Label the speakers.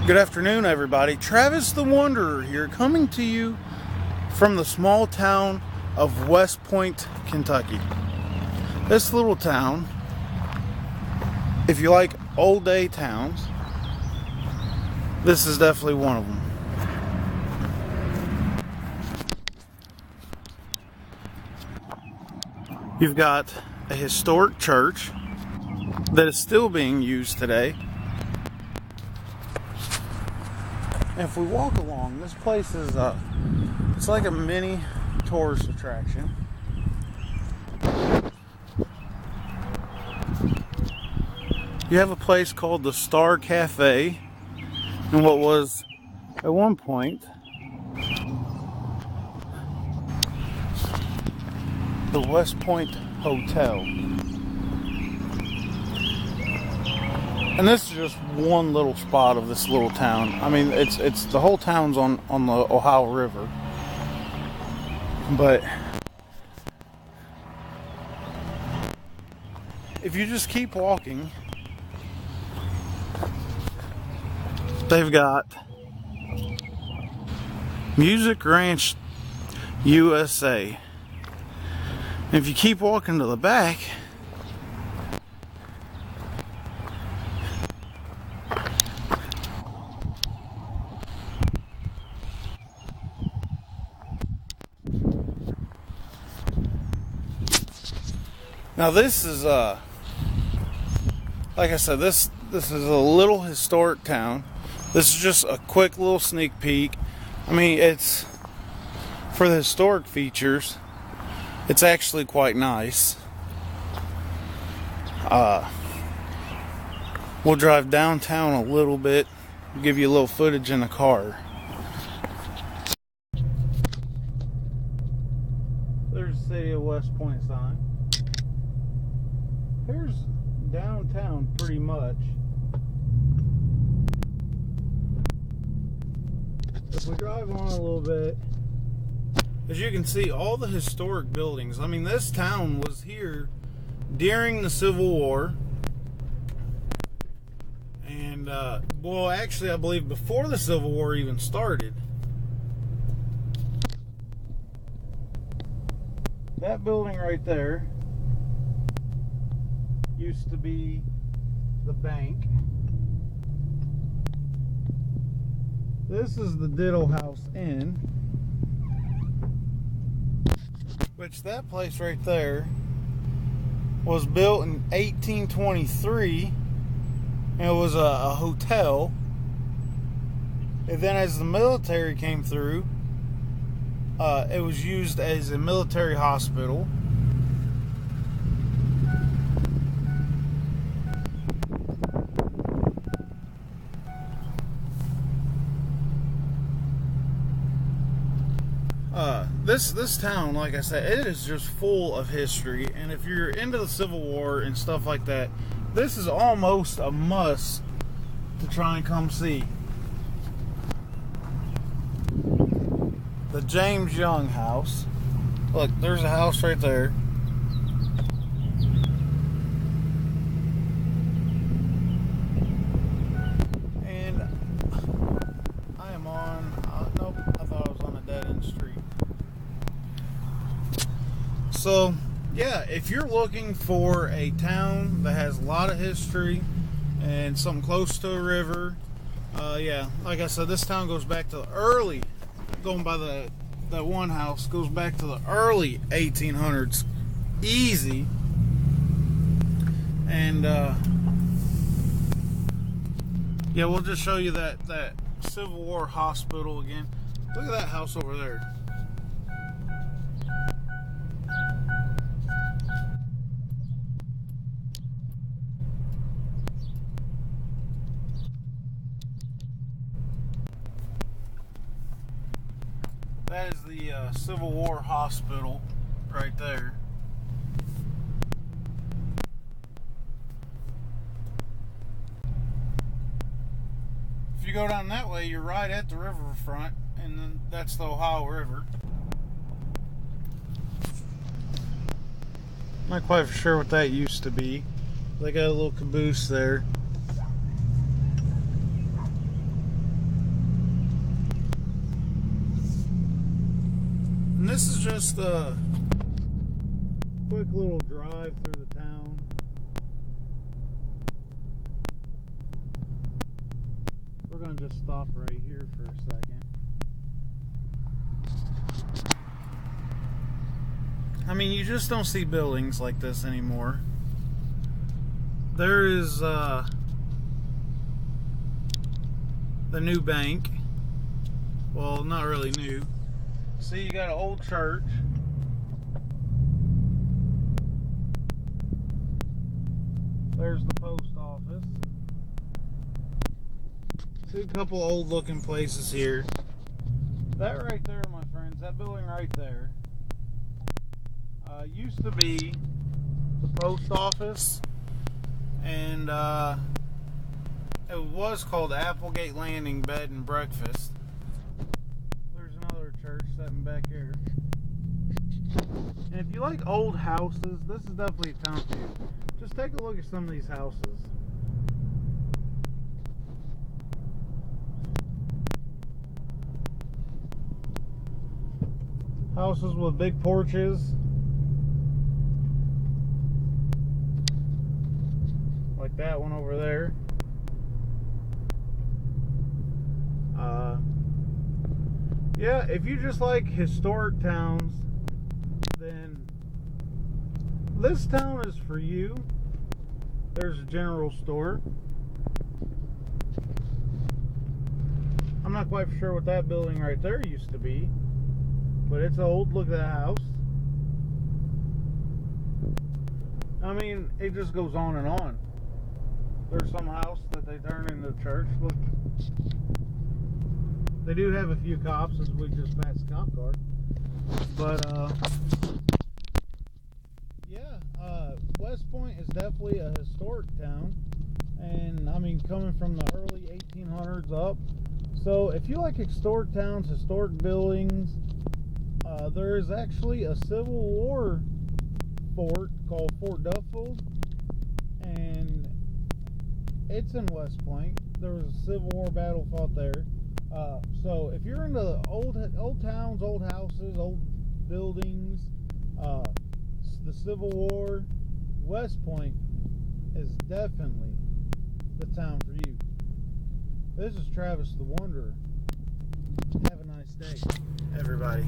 Speaker 1: Good afternoon, everybody. Travis the Wanderer here, coming to you from the small town of West Point, Kentucky. This little town, if you like old day towns, this is definitely one of them. You've got a historic church that is still being used today. And if we walk along, this place is it's like a mini tourist attraction. You have a place called the Star Cafe, and what was at one point the West Point Hotel. And this is just one little spot of this little town. I mean, it's the whole town's on the Ohio River. But if you just keep walking, they've got Music Ranch USA. And if you keep walking to the back, now this is like I said, this is a little historic town. This is just a quick little sneak peek. I mean, it's for the historic features, it's actually quite nice. We'll drive downtown a little bit, give you a little footage in the car. There's the City of West Point sign. Here's downtown pretty much. If we drive on a little bit, as you can see, all the historic buildings. I mean, this town was here during the Civil War. And, well, actually, I believe before the Civil War even started. That building right there used to be the bank. This is the Diddle House Inn, which that place right there was built in 1823, and it was a hotel. And then as the military came through, it was used as a military hospital. This town, like I said, it is just full of history, and if you're into the Civil War and stuff like that, this is almost a must to try and come see. The James Young House. Look, there's a house right there. And I am on, nope, I thought I was on a dead-end street. So, yeah, if you're looking for a town that has a lot of history and something close to a river, yeah, like I said, this town goes back to the early, going by that one house, goes back to the early 1800s, easy. And, yeah, we'll just show you that Civil War hospital again. Look at that house over there. That is the Civil War hospital right there. If you go down that way, you're right at the riverfront, and then that's the Ohio River. Not quite sure what that used to be. They got a little caboose there. this is just a quick little drive through the town. We're going to just stop right here for a second. I mean, you just don't see buildings like this anymore. There is the new bank. Well, not really new. See, you got an old church. There's the post office. See a couple old looking places here. That right there, my friends, that building right there, used to be the post office, and it was called Applegate Landing Bed and Breakfast. There's another church sitting back here. And if you like old houses, this is definitely a town for you. Just take a look at some of these houses. Houses with big porches. Like that one over there. Yeah, if you just like historic towns, then this town is for you. There's a general store. I'm not quite sure what that building right there used to be, but it's old. Look at that house. I mean, it just goes on and on. There's some house that they turn into a church. Look, they do have a few cops as we just passed a cop car. But, yeah, West Point is definitely a historic town. And, I mean, coming from the early 1800s up. So, if you like historic towns, historic buildings, there is actually a Civil War fort called Fort Duffield. And it's in West Point. There was a Civil War battle fought there. So if you're into old towns, old houses, old buildings, the Civil War, West Point is definitely the town for you. This is Travis the Wanderer. Have a nice day, everybody.